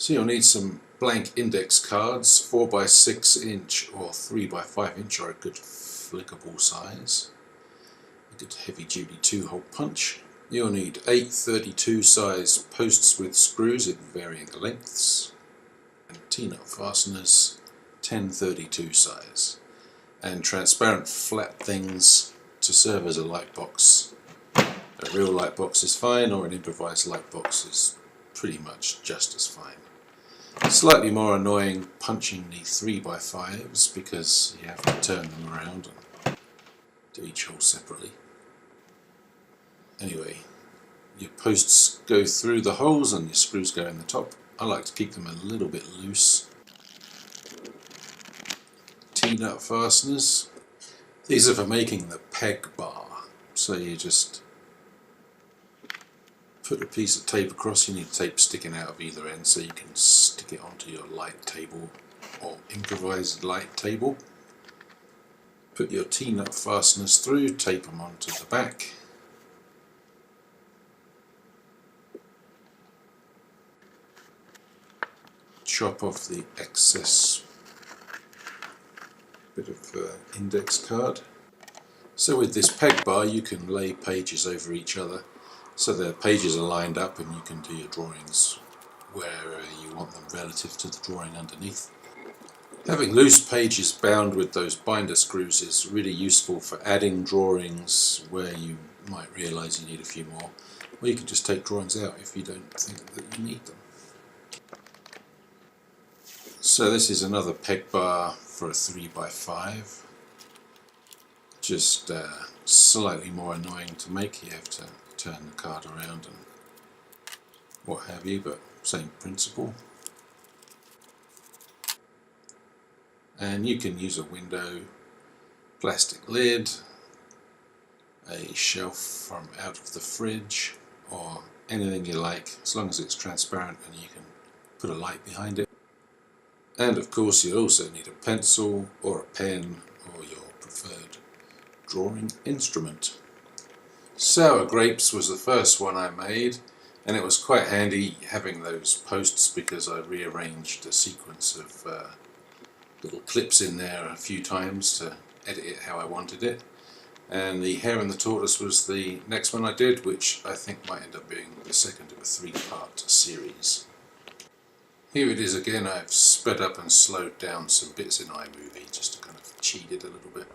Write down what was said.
So you'll need some blank index cards, 4 by 6 inch or 3 by 5 inch are a good flickable size. A good heavy duty 2-hole punch. You'll need 8 32 size posts with screws in varying lengths, and T-nut fasteners, 10 32 size, and transparent flat things to serve as a light box. A real light box is fine, or an improvised light box is pretty much just as fine. Slightly more annoying punching the 3 by 5s because you have to turn them around and do each hole separately. Anyway, your posts go through the holes and your screws go in the top. I like to keep them a little bit loose. T-nut fasteners. These are for making the peg bar. So you just put a piece of tape across. You need tape sticking out of either end so you can stick it onto your light table or improvised light table. Put your T-nut fasteners through, tape them onto the back. Chop off the excess bit of index card. So with this peg bar you can lay pages over each other so the pages are lined up and you can do your drawings where you want them relative to the drawing underneath. Having loose pages bound with those binder screws is really useful for adding drawings where you might realise you need a few more, or you can just take drawings out if you don't think that you need them. So this is another peg bar for a 3 by 5. Just slightly more annoying to make. You have to turn the card around and what have you, but same principle. And you can use a window, plastic lid, a shelf from out of the fridge, or anything you like, as long as it's transparent and you can put a light behind it. And of course you also need a pencil or a pen or your preferred drawing instrument. Sour grapes was the first one I made, and it was quite handy having those posts because I rearranged a sequence of little clips in there a few times to edit it how I wanted it. And the Hare and the Tortoise was the next one I did, which I think might end up being the second of a 3-part series. Here it is again. I've sped up and slowed down some bits in iMovie just to kind of cheat it a little bit.